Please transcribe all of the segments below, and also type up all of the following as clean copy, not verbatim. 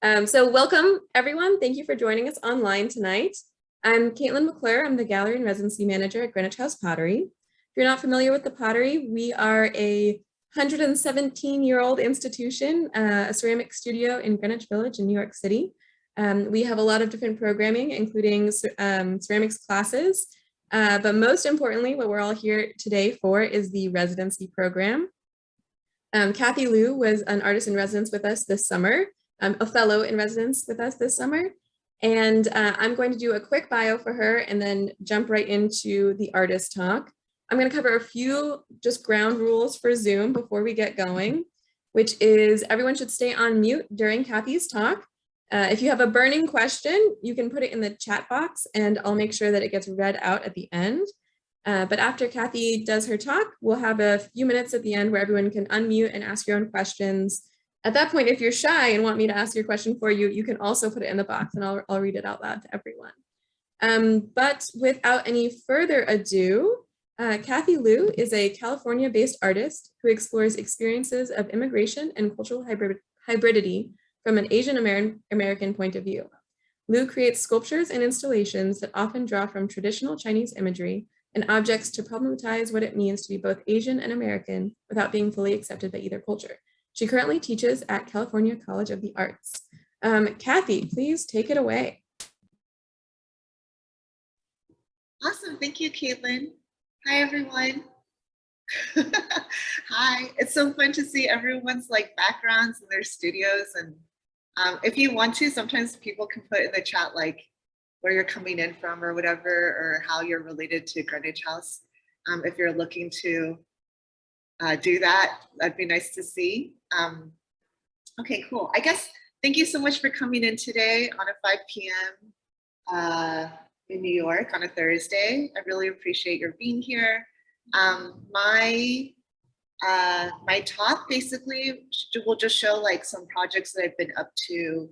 So welcome, everyone. Thank you for joining us online tonight. I'm Caitlin McClure. I'm the Gallery and Residency Manager at Greenwich House Pottery. If you're not familiar with the Pottery, we are a 117-year-old institution, a ceramic studio in Greenwich Village in New York City. We have a lot of different programming, including ceramics classes, but most importantly, what we're all here today for is the residency program. Cathy Lu was an artist in residence with us this summer, a fellow in residence with us this summer. And I'm going to do a quick bio for her and then jump right into the artist talk. I'm going to cover a few just ground rules for Zoom before we get going, which is everyone should stay on mute during Cathy's talk. If you have a burning question, you can put it in the chat box and I'll make sure that it gets read out at the end. But after Cathy does her talk, we'll have a few minutes at the end where everyone can unmute and ask your own questions. At that point, if you're shy and want me to ask your question for you, you can also put it in the box and I'll read it out loud to everyone. But without any further ado, Cathy Lu is a California-based artist who explores experiences of immigration and cultural hybridity from an Asian American point of view. Lu creates sculptures and installations that often draw from traditional Chinese imagery and objects to problematize what it means to be both Asian and American without being fully accepted by either culture. She currently teaches at California College of the Arts. Cathy, please take it away. Awesome, thank you, Caitlin. Hi, everyone. Hi, it's so fun to see everyone's backgrounds in their studios. And if you want to, sometimes people can put in the chat where you're coming in from or whatever, or how you're related to Greenwich House. If you're looking to do that, that'd be nice to see. Okay, cool. I guess, thank you so much for coming in today on a 5 p.m. In New York on a Thursday. I really appreciate your being here. My talk basically will just show some projects that I've been up to.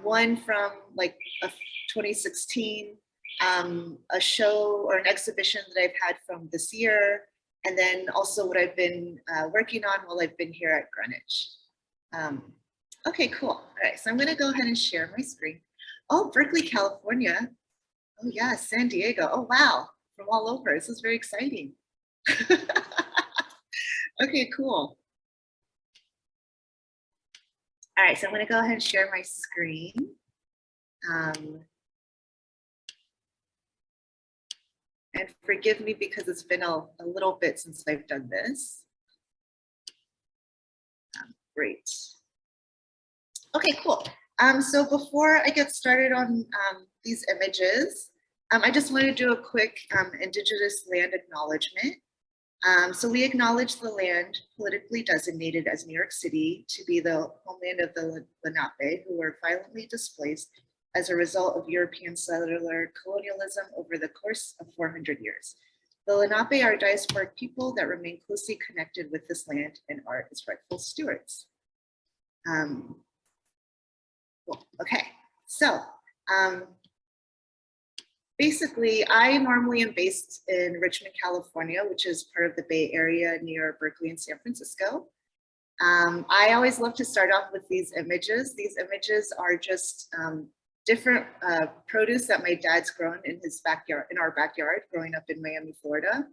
One from 2016, a show or an exhibition that I've had from this year, and then also what I've been working on while I've been here at Greenwich. Okay, cool. All right, so I'm gonna go ahead and share my screen. Oh, Berkeley, California. Oh yeah, San Diego. Oh wow, from all over. This is very exciting. Okay, cool. All right, so I'm gonna go ahead and share my screen. And forgive me because it's been a little bit since I've done this. Great. Okay, cool. So before I get started on these images, I just want to do a quick Indigenous land acknowledgement. So we acknowledge the land politically designated as New York City to be the homeland of the Lenape, who were violently displaced as a result of European settler colonialism over the course of 400 years. The Lenape are diasporic people that remain closely connected with this land and are its rightful stewards. Cool. Okay, so basically, I normally am based in Richmond, California, which is part of the Bay Area near Berkeley and San Francisco. I always love to start off with these images. These images are just different produce that my dad's grown in his backyard, in our backyard, growing up in Miami, Florida.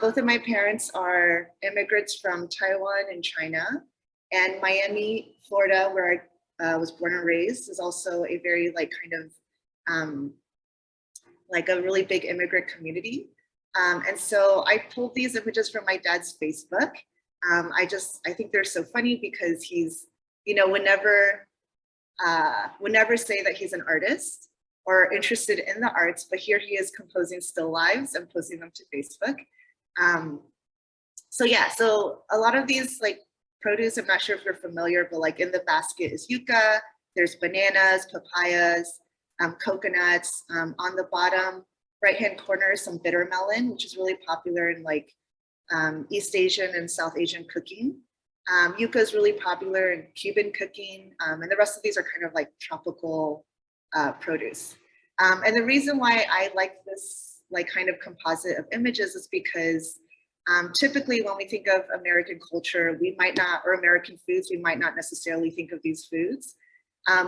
Both of my parents are immigrants from Taiwan and China, and Miami, Florida, where I was born and raised, is also a very a really big immigrant community. And so I pulled these images from my dad's Facebook. I think they're so funny because he's, would never say that he's an artist or interested in the arts, but here he is composing still lives and posting them to Facebook. So yeah, so a lot of these produce, I'm not sure if you're familiar, but in the basket is yucca, there's bananas, papayas, coconuts. On the bottom right-hand corner is some bitter melon, which is really popular in East Asian and South Asian cooking. Yucca is really popular in Cuban cooking, and the rest of these are kind of tropical produce. And the reason why I like this kind of composite of images is because typically when we think of American culture, we might not, or American foods, we might not necessarily think of these foods.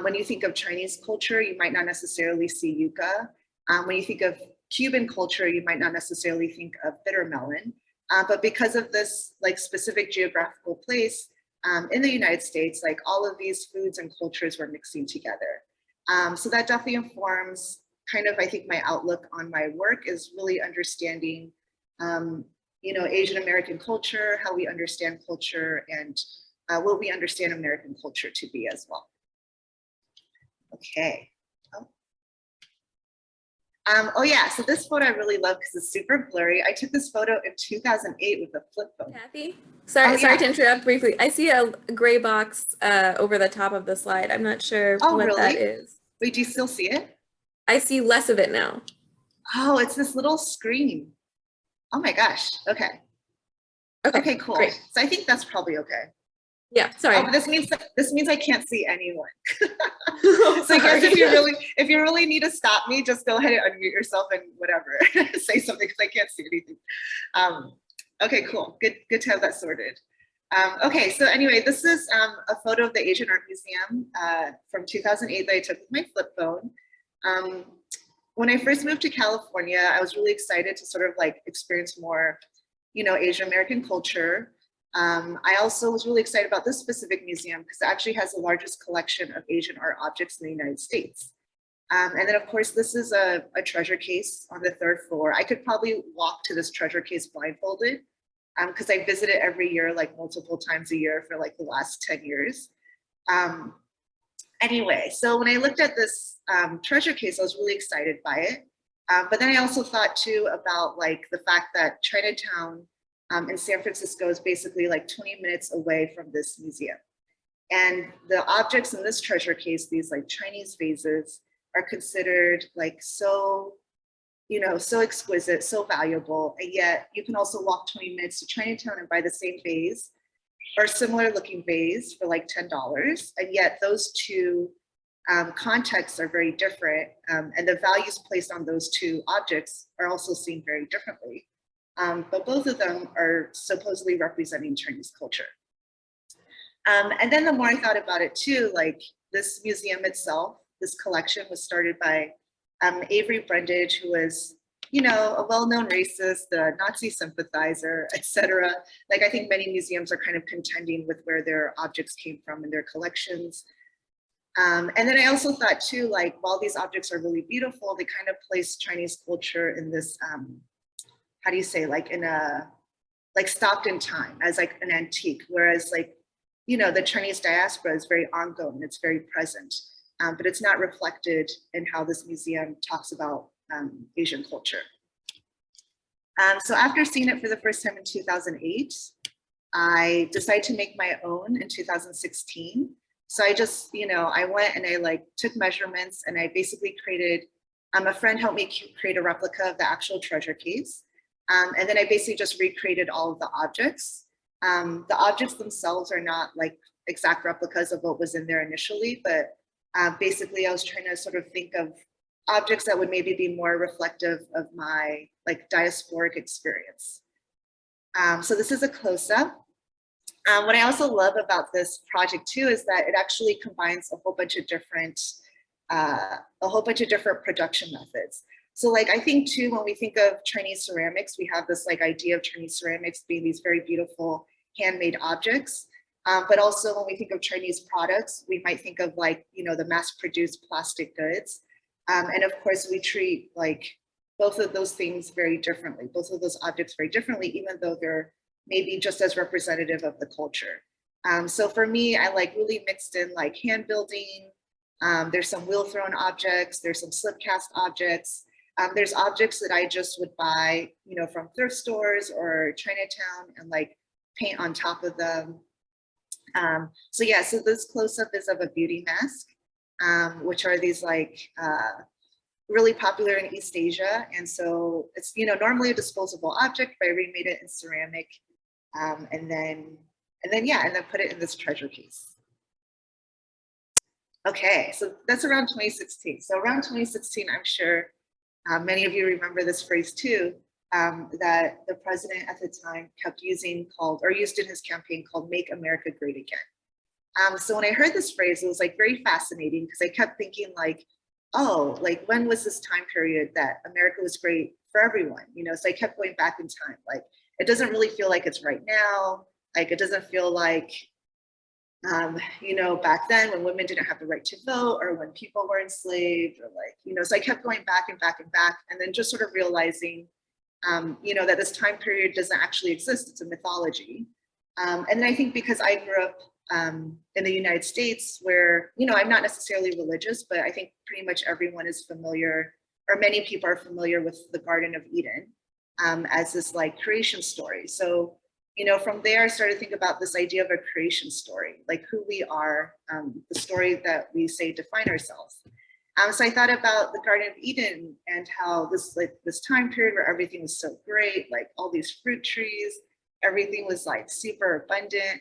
When you think of Chinese culture, you might not necessarily see yucca. When you think of Cuban culture, you might not necessarily think of bitter melon. But because of this like specific geographical place in the United States, like all of these foods and cultures were mixing together. So that definitely informs kind of, I think, my outlook on my work is really understanding, Asian American culture, how we understand culture, and what we understand American culture to be as well. Okay. Oh yeah, so this photo I really love because it's super blurry. I took this photo in 2008 with a flip phone. Cathy, sorry to interrupt briefly. I see a gray box over the top of the slide. I'm not sure what that is. Wait, do you still see it? I see less of it now. Oh, it's this little screen. Oh my gosh. Okay. Okay, cool. Great. So I think that's probably okay. Yeah, sorry. Oh, but this means I can't see anyone. So I guess if you really need to stop me, just go ahead and unmute yourself and whatever, say something because I can't see anything. Okay, cool. Good to have that sorted. Okay, so anyway, this is a photo of the Asian Art Museum from 2008 that I took with my flip phone. When I first moved to California, I was really excited to sort of like experience more, Asian American culture. I also was really excited about this specific museum because it actually has the largest collection of Asian art objects in the United States. And then of course, this is a treasure case on the 3rd floor. I could probably walk to this treasure case blindfolded because I visit it every year, like multiple times a year for like the last 10 years. Anyway, so when I looked at this treasure case, I was really excited by it. But then I also thought too about like the fact that Chinatown in San Francisco is basically like 20 minutes away from this museum. And the objects in this treasure case, these like Chinese vases, are considered like so, so exquisite, so valuable. And yet you can also walk 20 minutes to Chinatown and buy the same vase or similar looking vase for like $10. And yet those two contexts are very different. And the values placed on those two objects are also seen very differently. But both of them are supposedly representing Chinese culture. And then the more I thought about it too, like this museum itself, this collection was started by Avery Brundage, who was, a well-known racist, a Nazi sympathizer, etc. Like I think many museums are kind of contending with where their objects came from in their collections. And then I also thought too, like while these objects are really beautiful, they kind of place Chinese culture in this, how do you say, like in a, like stopped in time as like an antique, whereas like, the Chinese diaspora is very ongoing, it's very present, but it's not reflected in how this museum talks about Asian culture. So after seeing it for the first time in 2008, I decided to make my own in 2016. So I just, I went and I like took measurements and I basically created, a friend helped me create a replica of the actual treasure case. And then I basically just recreated all of the objects. The objects themselves are not like exact replicas of what was in there initially, but basically I was trying to sort of think of objects that would maybe be more reflective of my like diasporic experience. So this is a close-up. What I also love about this project too is that it actually combines a whole bunch of different production methods. So like, I think too, when we think of Chinese ceramics, we have this like idea of Chinese ceramics being these very beautiful handmade objects. But also when we think of Chinese products, we might think of like, the mass produced plastic goods. And of course we treat like both of those things very differently, both of those objects very differently, even though they're maybe just as representative of the culture. So for me, I like really mixed in like hand building. There's some wheel thrown objects, there's some slip cast objects. There's objects that I just would buy, from thrift stores or Chinatown and like paint on top of them. So yeah, so this close-up is of a beauty mask, which are these like really popular in East Asia. And so it's, normally a disposable object, but I remade it in ceramic and then put it in this treasure case. Okay, so that's around 2016. So around 2016, I'm sure many of you remember this phrase too, that the president at the time kept using used in his campaign called "Make America Great Again." So when I heard this phrase, it was like very fascinating because I kept thinking like, oh, like when was this time period that America was great for everyone? You know, so I kept going back in time. Like, it doesn't really feel like it's right now. Like, it doesn't feel like, you know, back then when women didn't have the right to vote or when people were enslaved or like, you know, so I kept going back and back and back and then just sort of realizing, you know, that this time period doesn't actually exist. It's a mythology. And then I think because I grew up in the United States where, you know, I'm not necessarily religious, but I think pretty much everyone is familiar, or many people are familiar with the Garden of Eden as this like creation story. So, you know, from there, I started to think about this idea of a creation story, like who we are, the story that we say define ourselves. So I thought about the Garden of Eden and how this time period where everything was so great, like all these fruit trees, everything was like super abundant.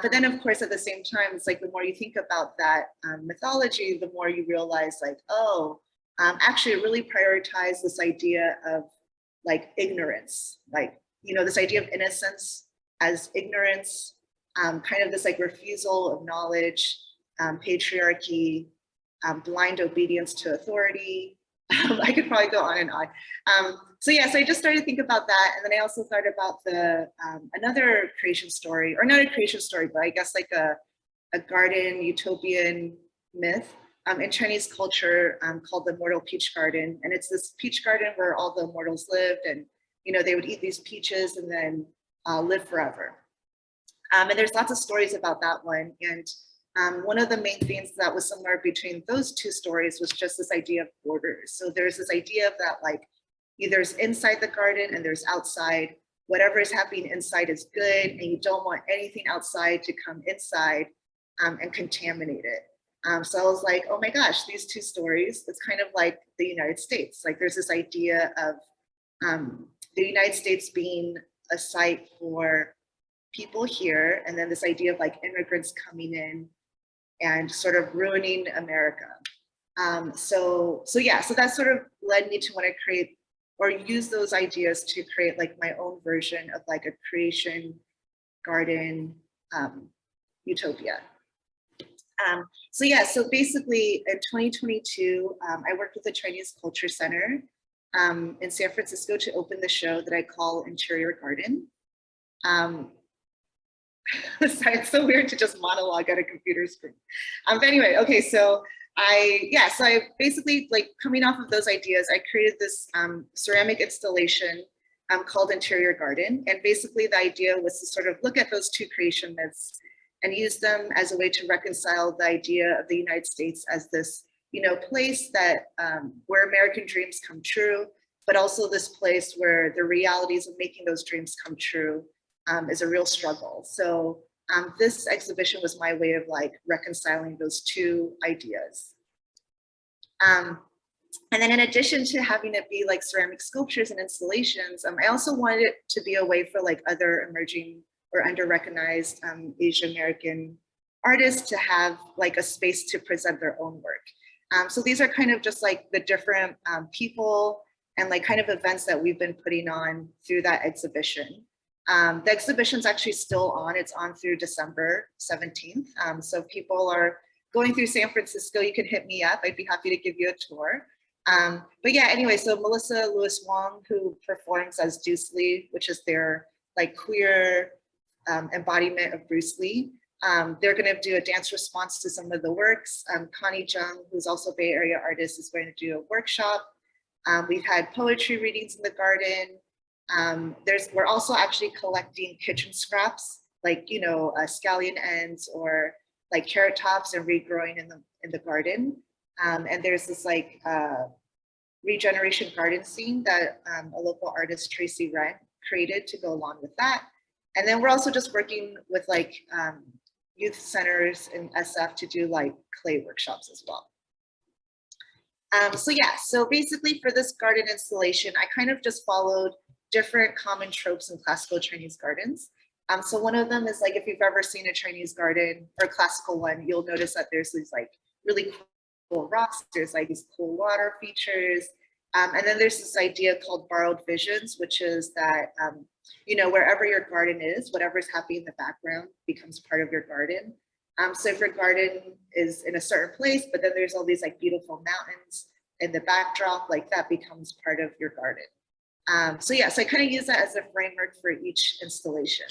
But then of course, at the same time, it's like the more you think about that mythology, the more you realize like, oh, actually it really prioritized this idea of like ignorance, like, you know, this idea of innocence as ignorance, kind of this like refusal of knowledge, patriarchy, blind obedience to authority. I could probably go on and on. So yeah, so I just started to think about that. And then I also thought about the another creation story, or not a creation story, but I guess like a garden utopian myth in Chinese culture called the Immortal Peach Garden. And it's this peach garden where all the immortals lived and, you know, they would eat these peaches and then live forever. And there's lots of stories about that one. And one of the main things that was similar between those two stories was just this idea of borders. So there's this idea of that like, there's inside the garden and there's outside. Whatever is happening inside is good, and you don't want anything outside to come inside and contaminate it. So I was like, oh my gosh, these two stories, it's kind of like the United States. Like there's this idea of the United States being a site for people here, and then this idea of like immigrants coming in and sort of ruining America. So yeah, so that sort of led me to want to create or use those ideas to create like my own version of like a creation garden utopia. So yeah, so basically in 2022, I worked with the Chinese Culture Center in San Francisco to open the show that I call Interior Garden. It's so weird to just monologue at a computer screen. But anyway, okay, so I basically, like coming off of those ideas, I created this ceramic installation called Interior Garden. And basically the idea was to sort of look at those two creation myths and use them as a way to reconcile the idea of the United States as this, you know, place that where American dreams come true, but also this place where the realities of making those dreams come true is a real struggle. So this exhibition was my way of like reconciling those two ideas. And then in addition to having it be like ceramic sculptures and installations, I also wanted it to be a way for like other emerging or under-recognized Asian American artists to have like a space to present their own work. So these are kind of just like the different people and like kind of events that we've been putting on through that exhibition. The exhibition's actually still on. It's on through December 17th. So if people are going through San Francisco, you can hit me up. I'd be happy to give you a tour. But yeah, anyway, so Melissa Lewis Wong, who performs as Deuce Lee, which is their like queer embodiment of Bruce Lee. They're going to do a dance response to some of the works. Connie Jung, who's also a Bay Area artist, is going to do a workshop. We've had poetry readings in the garden. We're also actually collecting kitchen scraps, like, you know, scallion ends or like carrot tops and regrowing in the garden. And there's this like regeneration garden scene that a local artist, Tracy Wren, created to go along with that. And then we're also just working with like youth centers in SF to do like clay workshops as well. So yeah, so basically for this garden installation, I kind of just followed different common tropes in classical Chinese gardens. So one of them is like, if you've ever seen a Chinese garden or a classical one, you'll notice that there's these like really cool rocks, there's like these cool water features. And then there's this idea called borrowed visions, which is that, you know, wherever your garden is, whatever's happening in the background becomes part of your garden. So if your garden is in a certain place, but then there's all these like beautiful mountains in the backdrop, like that becomes part of your garden. So yeah, so I kind of use that as a framework for each installation.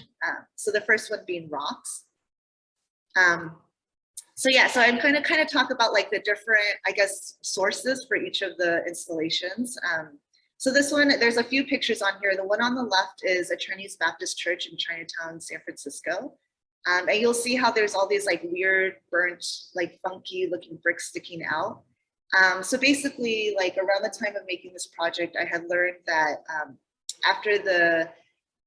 So the first one being rocks. So yeah, so I'm going to kind of talk about like the different, I guess, sources for each of the installations. So this one, there's a few pictures on here. The one on the left is a Chinese Baptist church in Chinatown, San Francisco. And you'll see how there's all these like weird, burnt, like funky looking bricks sticking out. So basically, like around the time of making this project, I had learned that after the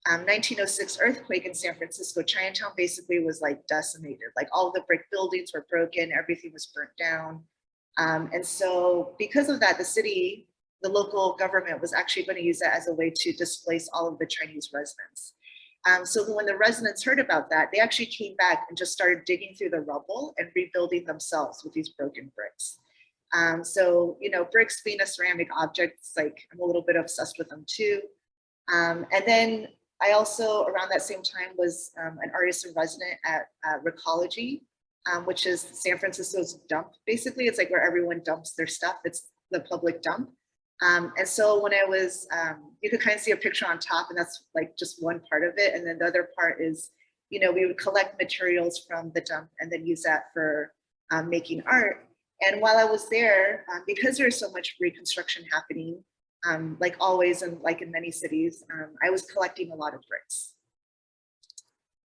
1906 earthquake in San Francisco, Chinatown basically was like decimated. Like all the brick buildings were broken, everything was burnt down. And so because of that, the city, the local government was actually going to use that as a way to displace all of the Chinese residents. So when the residents heard about that, they actually came back and just started digging through the rubble and rebuilding themselves with these broken bricks. So, you know, bricks being a ceramic object, it's like I'm a little bit obsessed with them too. And then I also, around that same time, was an artist in resident at Recology, which is San Francisco's dump. Basically, it's like where everyone dumps their stuff. It's the public dump. And so when I was, you could kind of see a picture on top, and that's like just one part of it. And then the other part is, you know, we would collect materials from the dump and then use that for making art. And while I was there, because there's so much reconstruction happening, like always, and like in many cities, I was collecting a lot of bricks.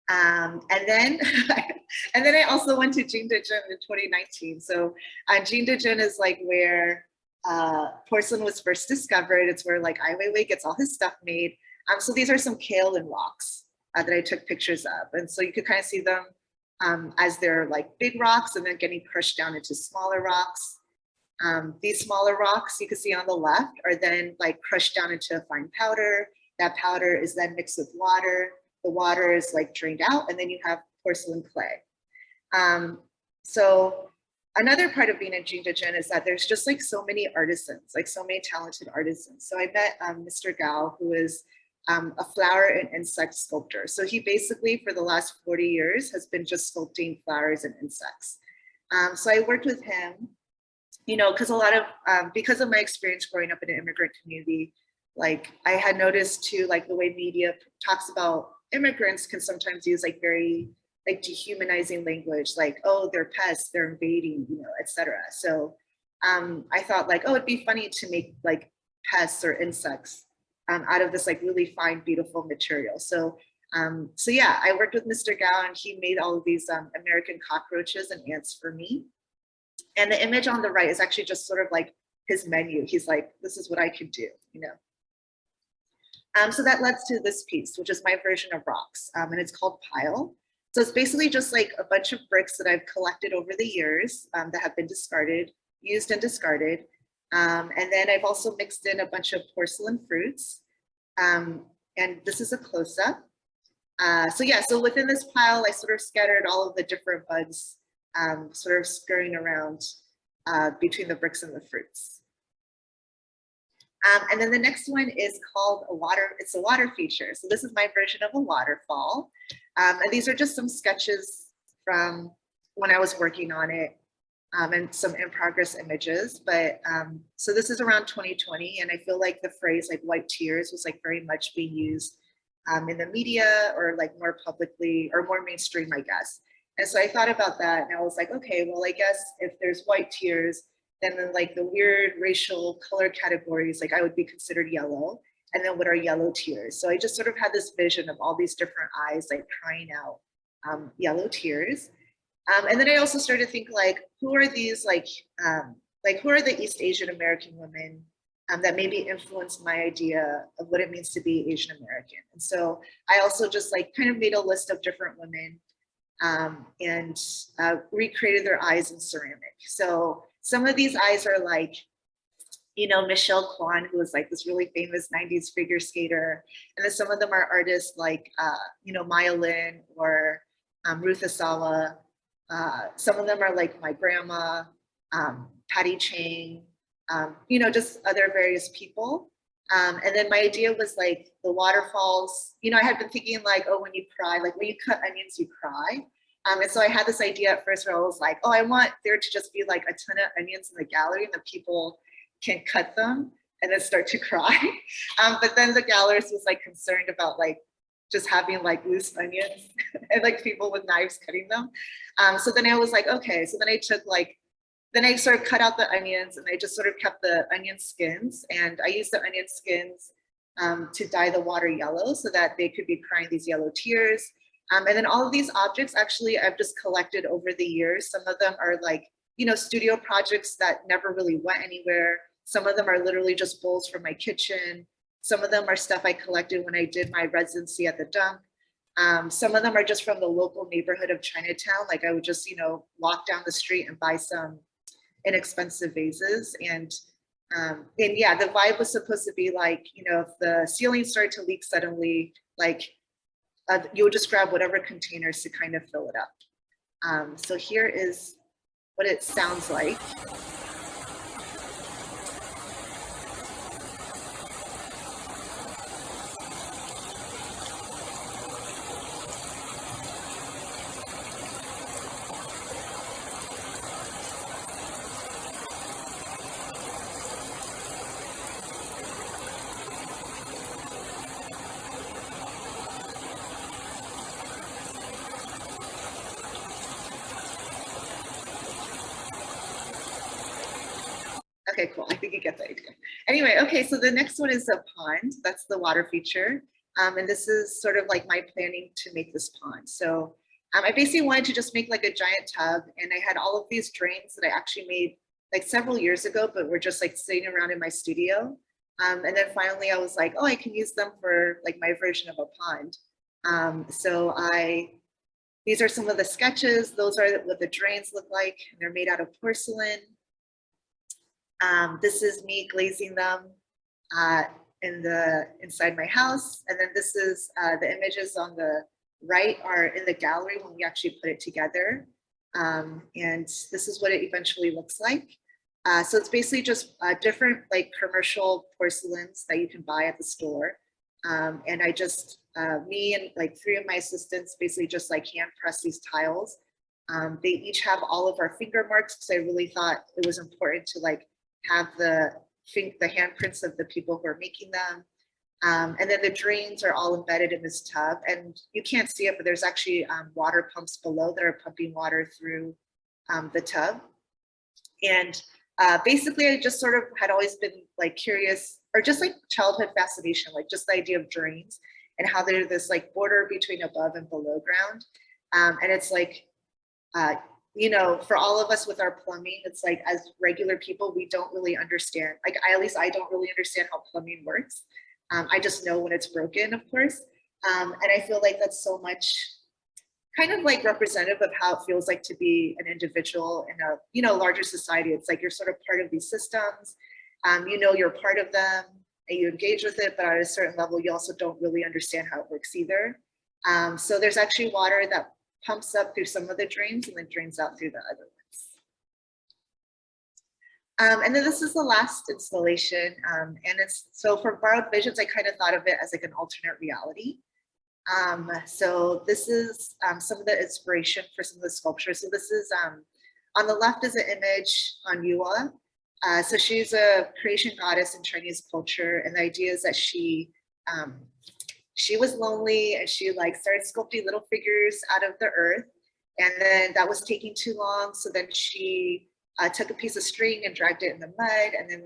And then I also went to Indigenous in 2019. So Indigenous is like where porcelain was first discovered. It's where like Ai Weiwei gets all his stuff made. So these are some kaolin rocks that I took pictures of. And so you could kind of see them as they're like big rocks and then getting crushed down into smaller rocks. These smaller rocks you can see on the left are then like crushed down into a fine powder. That powder is then mixed with water. The water is like drained out, and then you have porcelain clay. So another part of being a Jingdezhen is that there's just like so many artisans, like so many talented artisans. So I met Mr. Gao, who is a flower and insect sculptor. So he basically for the last 40 years has been just sculpting flowers and insects. So I worked with him, you know, because a lot of, because of my experience growing up in an immigrant community, like I had noticed too, like the way media talks about immigrants can sometimes use like very like dehumanizing language, like, oh, they're pests, they're invading, you know, etc. So I thought like, oh, it'd be funny to make like pests or insects out of this like really fine, beautiful material. So so yeah, I worked with Mr. Gao and he made all of these American cockroaches and ants for me. And the image on the right is actually just sort of like his menu. He's like, this is what I could do, you know. So that led to this piece, which is my version of rocks, and it's called Pile. So it's basically just like a bunch of bricks that I've collected over the years that have been discarded, used and discarded. And then I've also mixed in a bunch of porcelain fruits. And this is a close-up. So yeah, so within this pile, I sort of scattered all of the different bugs sort of scurrying around between the bricks and the fruits. And then the next one is called it's a water feature. So this is my version of a waterfall. And these are just some sketches from when I was working on it and some in progress images. But so this is around 2020. And I feel like the phrase like white tears was like very much being used in the media or like more publicly or more mainstream, I guess. And so I thought about that and I was like, okay, well, I guess if there's white tears, then like the weird racial color categories, like I would be considered yellow. And then what are yellow tears? So I just sort of had this vision of all these different eyes like crying out yellow tears. And then I also started to think like, who are these like who are the East Asian American women that maybe influenced my idea of what it means to be Asian American. And so I also just like kind of made a list of different women and recreated their eyes in ceramic. So some of these eyes are like, you know, Michelle Kwan, who was like this really famous 90s figure skater. And then some of them are artists like, you know, Maya Lin or Ruth Asawa. Some of them are like my grandma, Patty Chang, you know, just other various people. And then my idea was like the waterfalls, you know, I had been thinking like, oh, when you cry, like when you cut onions, you cry. And so I had this idea at first where I was like, oh, I want there to just be like a ton of onions in the gallery and the people can cut them and then start to cry. But then the gallerist was like concerned about like just having like loose onions and like people with knives cutting them. So then I was like, okay. So then I took like, then I sort of cut out the onions and I just sort of kept the onion skins, and I used the onion skins to dye the water yellow so that they could be crying these yellow tears. And then all of these objects, actually, I've just collected over the years. Some of them are like, you know, studio projects that never really went anywhere. Some of them are literally just bowls from my kitchen. Some of them are stuff I collected when I did my residency at the dump. Some of them are just from the local neighborhood of Chinatown. Like I would just, you know, walk down the street and buy some inexpensive vases. And yeah, the vibe was supposed to be like, you know, if the ceiling started to leak suddenly, like you would just grab whatever containers to kind of fill it up. So here is what it sounds like. Okay, cool. I think you get the idea. Anyway, okay, so the next one is a pond. That's the water feature. And this is sort of like my planning to make this pond. So I basically wanted to just make like a giant tub, and I had all of these drains that I actually made like several years ago, but were just like sitting around in my studio. And then finally I was like, oh, I can use them for like my version of a pond. These are some of the sketches. Those are what the drains look like. And they're made out of porcelain. This is me glazing them inside my house. And then this is the images on the right are in the gallery when we actually put it together. And this is what it eventually looks like. So it's basically just different like commercial porcelains that you can buy at the store. And I just, me and like 3 of my assistants basically just like hand press these tiles. They each have all of our finger marks because I really thought it was important to like have the handprints of the people who are making them. And then the drains are all embedded in this tub, and you can't see it, but there's actually water pumps below that are pumping water through the tub. And basically I just sort of had always been like curious, or just like childhood fascination, like just the idea of drains and how they're this like border between above and below ground. And it's like, you know, for all of us with our plumbing, it's like as regular people, we don't really understand, like at least I don't really understand how plumbing works. I just know when it's broken, of course. And I feel like that's so much kind of like representative of how it feels like to be an individual in a, you know, larger society. It's like you're sort of part of these systems. You know, you're part of them and you engage with it, but at a certain level, you also don't really understand how it works either. So there's actually water that pumps up through some of the drains and then drains out through the other ones. And then this is the last installation. And it's, so for Borrowed Visions, I kind of thought of it as like an alternate reality. So this is some of the inspiration for some of the sculptures. So this is, on the left is an image on Yua. So she's a creation goddess in Chinese culture. And the idea is that she was lonely and she like started sculpting little figures out of the earth. And then that was taking too long. So then she took a piece of string and dragged it in the mud. And then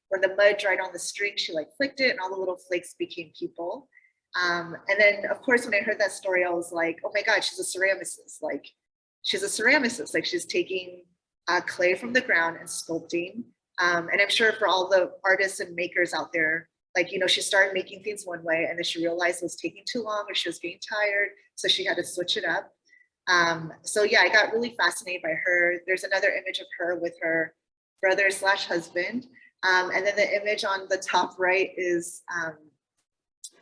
when the mud dried on the string, she like flicked it and all the little flakes became people. And then of course, when I heard that story, I was like, oh my God, she's a ceramicist. Like she's a ceramicist, like she's taking clay from the ground and sculpting. And I'm sure for all the artists and makers out there, like, you know, she started making things one way and then she realized it was taking too long or she was getting tired. So she had to switch it up. So yeah, I got really fascinated by her. There's another image of her with her brother / husband. And then the image on the top right is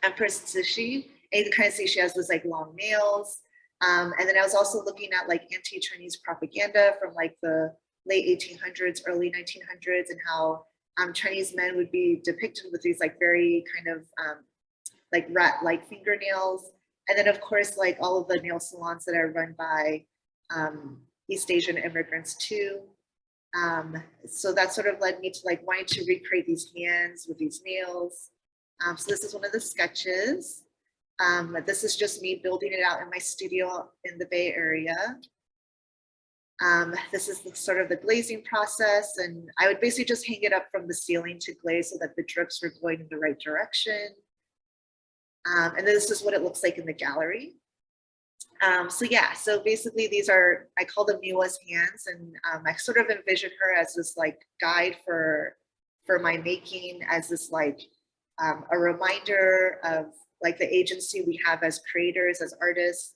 Empress Cixi. And you can kind of see she has those like long nails. And then I was also looking at like anti-Chinese propaganda from like the late 1800s, early 1900s, and how Chinese men would be depicted with these like very kind of like rat-like fingernails. And then of course, like all of the nail salons that are run by East Asian immigrants too. So that sort of led me to like wanting to recreate these hands with these nails. So this is one of the sketches. This is just me building it out in my studio in the Bay Area. This is sort of the glazing process, and I would basically just hang it up from the ceiling to glaze so that the drips were going in the right direction. And this is what it looks like in the gallery. So yeah, so basically these are, I call them Miwa's hands, and I sort of envision her as this like guide for my making, as this like a reminder of like the agency we have as creators, as artists.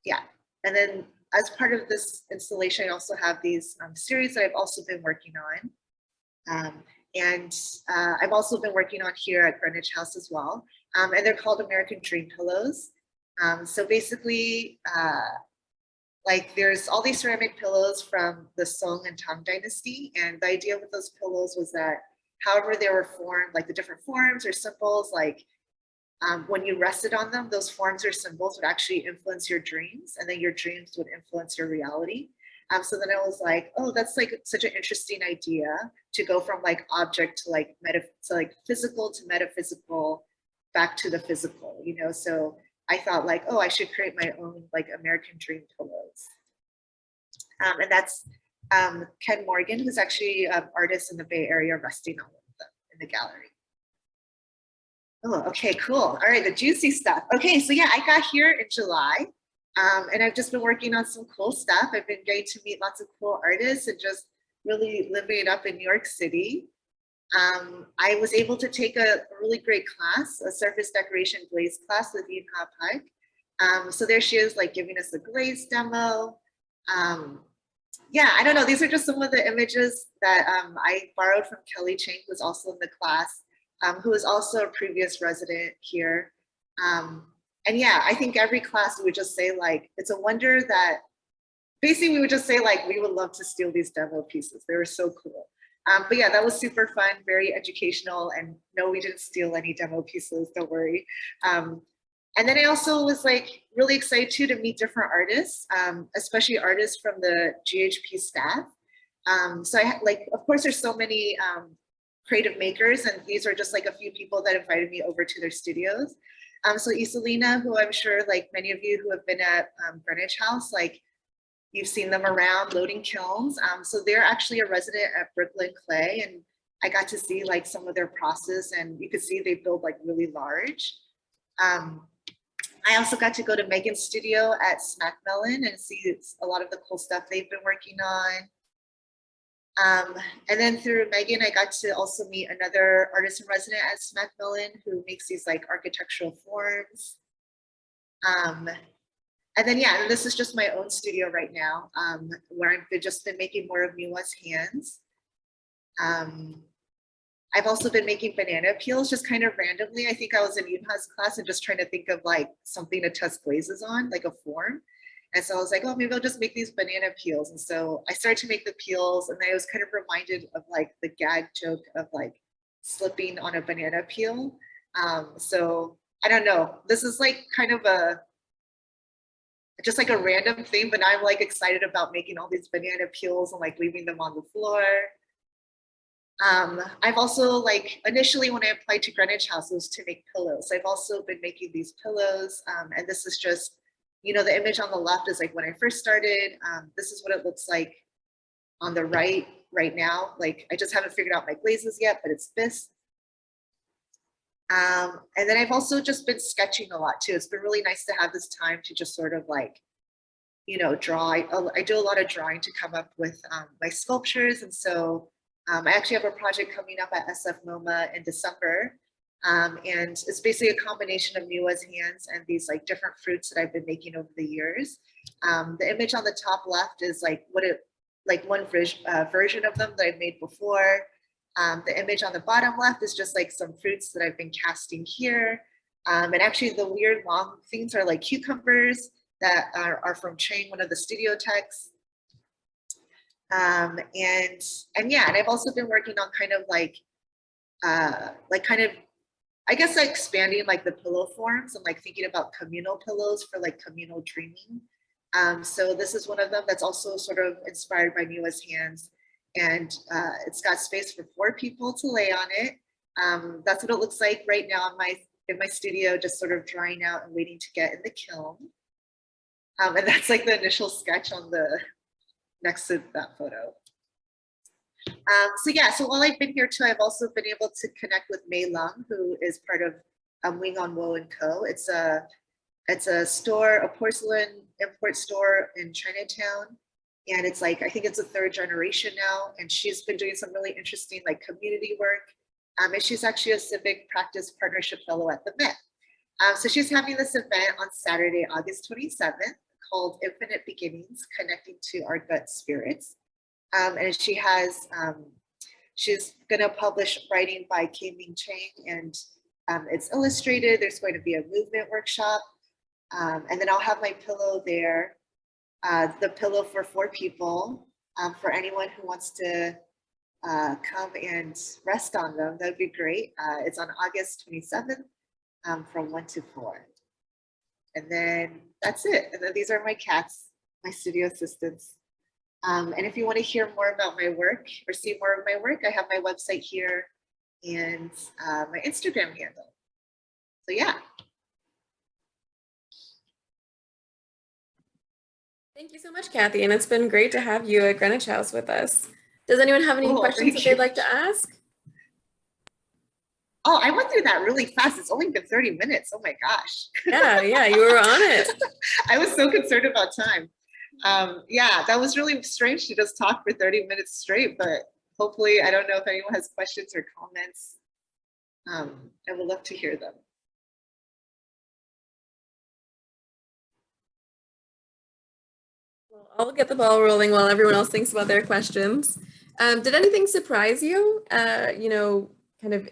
Yeah, and then as part of this installation, I also have these series that I've also been working on. And I've also been working on here at Greenwich House as well. And they're called American Dream Pillows. So basically, like there's all these ceramic pillows from the Song and Tang dynasty. And the idea with those pillows was that however they were formed, like the different forms or symbols, like when you rested on them, those forms or symbols would actually influence your dreams, and then your dreams would influence your reality. So then I was like, oh, that's like such an interesting idea to go from like object to like physical to metaphysical, back to the physical, you know? So I thought like, oh, I should create my own like American Dream pillows. And that's Ken Morgan, who's actually an artist in the Bay Area, resting on one of them in the gallery. Oh, okay, cool. All right, the juicy stuff. Okay, so yeah, I got here in July, and I've just been working on some cool stuff. I've been getting to meet lots of cool artists and just really living it up in New York City. I was able to take a really great class, a surface decoration glaze class with Yin Ha Pike. So there she is, like giving us a glaze demo. Yeah, I don't know. These are just some of the images that I borrowed from Kelly Chang, who's also in the class. Who is also a previous resident here. And yeah, I think every class we would just say like, it's a wonder that, basically we would just say like, we would love to steal these demo pieces. They were so cool. But yeah, that was super fun, very educational, and no, we didn't steal any demo pieces, don't worry. And then I also was like really excited too to meet different artists, especially artists from the GHP staff. So I like, of course, there's so many creative makers, and these are just like a few people that invited me over to their studios. So Iselina, who I'm sure like many of you who have been at Greenwich House, like you've seen them around loading kilns. So they're actually a resident at Brooklyn Clay, and I got to see like some of their process, and you could see they build like really large. I also got to go to Megan's studio at Smack Melon and see a lot of the cool stuff they've been working on. And then through Megan, I got to also meet another artist in resident at Smack Melon who makes these like architectural forms. And then, yeah, this is just my own studio right now, where I've just been making more of Miwa's hands. I've also been making banana peels just kind of randomly. I think I was in Yunha's class and just trying to think of like something to test glazes on, like a form. And so I was like, oh, maybe I'll just make these banana peels. And so I started to make the peels, and I was kind of reminded of like the gag joke of like slipping on a banana peel. So I don't know, this is like kind of just like a random thing, but I'm like excited about making all these banana peels and like leaving them on the floor. I've also like, initially when I applied to Greenwich House, it was to make pillows. So I've also been making these pillows, and this is just, you know, the image on the left is like when I first started. This is what it looks like on the right now. Like I just haven't figured out my glazes yet, but it's this. And then I've also just been sketching a lot too. It's been really nice to have this time to just sort of like, you know, draw. I do a lot of drawing to come up with my sculptures. And so I actually have a project coming up at SF MoMA in December. And it's basically a combination of Miwa's hands and these like different fruits that I've been making over the years. The image on the top left is like one version of them that I've made before. The image on the bottom left is just like some fruits that I've been casting here. And actually the weird long things are like cucumbers that are from Chang, one of the studio techs. And yeah, and I've also been working on kind of I guess like expanding like the pillow forms and like thinking about communal pillows for like communal dreaming. So this is one of them that's also sort of inspired by Miwa's hands, and it's got space for 4 people to lay on it. That's what it looks like right now in my studio, just sort of drying out and waiting to get in the kiln. And that's like the initial sketch on the next to that photo. So yeah, so while I've been here too, I've also been able to connect with Mei Lung, who is part of Wing on Wo and Co. It's a store, a porcelain import store in Chinatown. And it's like, I think it's the 3rd generation now. And she's been doing some really interesting like community work. And she's actually a civic practice partnership fellow at the Met. So she's having this event on Saturday, August 27th, called Infinite Beginnings, Connecting to Our Gut Spirits. And she has, she's gonna publish writing by Kim Ming Chang, and it's illustrated. There's going to be a movement workshop. And then I'll have my pillow there, the pillow for 4 people, for anyone who wants to come and rest on them. That'd be great. It's on August 27th from 1 to 4. And then that's it. And then these are my cats, my studio assistants. And if you want to hear more about my work or see more of my work, I have my website here and my Instagram handle. So yeah. Thank you so much, Cathy, and it's been great to have you at Greenwich House with us. Does anyone have any Cool, questions that they'd like to ask? Oh, I went through that really fast. It's only been 30 minutes. Oh my gosh. Yeah, you were on it. I was so concerned about time. Yeah, that was really strange to just talk for 30 minutes straight, but hopefully, I don't know if anyone has questions or comments. I would love to hear them. Well, I'll get the ball rolling while everyone else thinks about their questions. Did anything surprise you? You know, kind of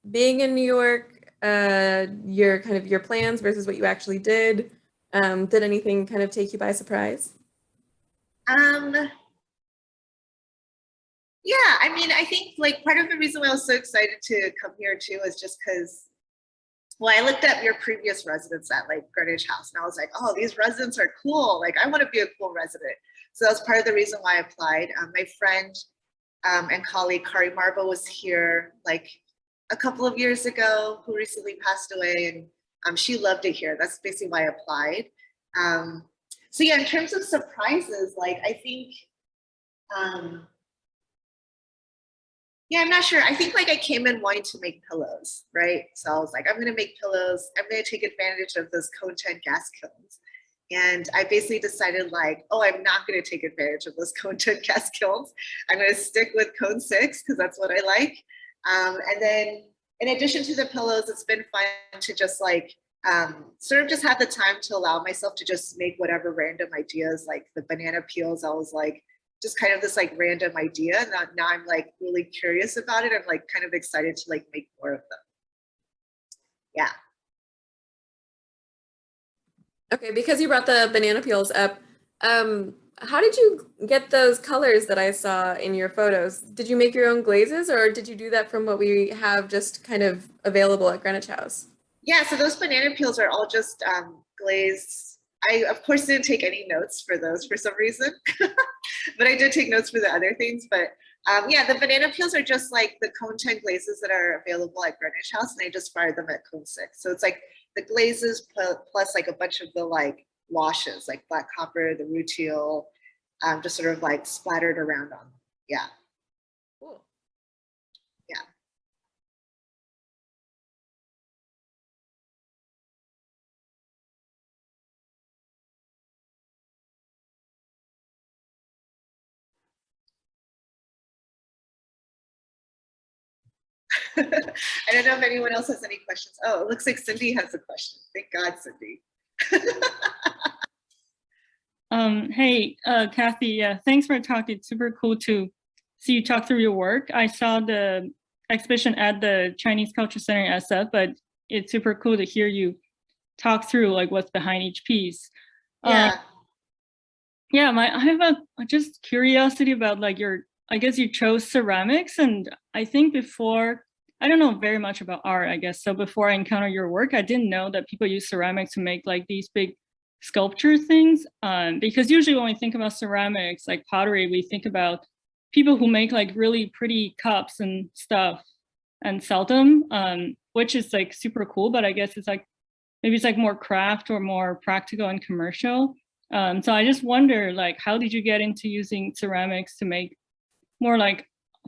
being in New York, your plans versus what you actually did. Did anything kind of take you by surprise? Yeah, I mean, I think like part of the reason why I was so excited to come here too is just because, well, I looked at your previous residents at like Greenwich House and I was like, oh, these residents are cool. Like I want to be a cool resident. So that's part of the reason why I applied. My friend and colleague Kari Marbo was here like a couple of years ago, who recently passed away, and she loved it here. That's basically why I applied. So yeah, in terms of surprises, like I think, yeah, I'm not sure. I think like I came in wanting to make pillows, right? So I was like, I'm gonna make pillows. I'm gonna take advantage of those cone 10 gas kilns. And I basically decided like, oh, I'm not gonna take advantage of those cone 10 gas kilns. I'm gonna stick with cone 6 because that's what I like. And then in addition to the pillows, it's been fun to just like, sort of just have the time to allow myself to just make whatever random ideas, like the banana peels. I was like, just kind of this like random idea. And now I'm like really curious about it. I'm like kind of excited to like make more of them. Yeah. Okay, because you brought the banana peels up, how did you get those colors that I saw in your photos? Did you make your own glazes or did you do that from what we have just kind of available at Greenwich House? Yeah, so those banana peels are all just glazed. I, of course, didn't take any notes for those for some reason, but I did take notes for the other things. But yeah, the banana peels are just like the cone 10 glazes that are available at Greenwich House, and I just fired them at cone 6. So it's like the glazes plus like a bunch of the like washes, like black copper, the rutile, just sort of like splattered around on them. Yeah. Cool. Yeah. I don't know if anyone else has any questions. Oh, it looks like Cindy has a question. Thank God, Cindy. Hey, Cathy, yeah, thanks for talking. It's super cool to see you talk through your work. I saw the exhibition at the Chinese Culture Center in SF, but it's super cool to hear you talk through like what's behind each piece. Yeah. Yeah, I have a just curiosity about like I guess you chose ceramics, and I think before I don't know very much about art, I guess. So before I encountered your work, I didn't know that people use ceramics to make like these big sculpture things. Because usually when we think about ceramics, like pottery, we think about people who make like really pretty cups and stuff and sell them, which is like super cool. But I guess it's like, maybe it's like more craft or more practical and commercial. So I just wonder, like, how did you get into using ceramics to make more like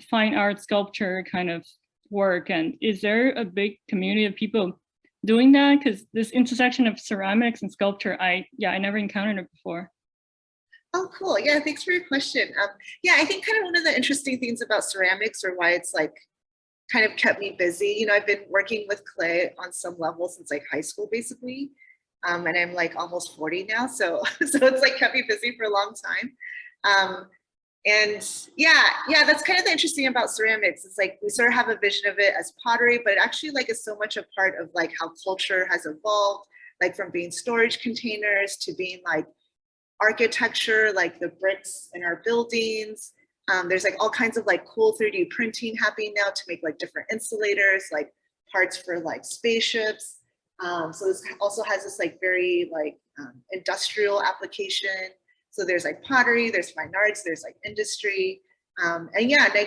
fine art sculpture kind of work? And is there a big community of people doing that? Because this intersection of ceramics and sculpture, I never encountered it before. Oh, cool. Yeah, thanks for your question. Yeah, I think kind of one of the interesting things about ceramics, or why it's like kind of kept me busy. You know, I've been working with clay on some level since like high school, basically. And I'm like almost 40 now. So, so it's like kept me busy for a long time. And yeah, that's kind of the interesting about ceramics. It's like we sort of have a vision of it as pottery, but it actually like is so much a part of like how culture has evolved, like from being storage containers to being like architecture, like the bricks in our buildings. There's like all kinds of like cool 3D printing happening now to make like different insulators, like parts for like spaceships. So this also has this like very like industrial application. So there's like pottery, there's fine arts, there's like industry. And yeah, and I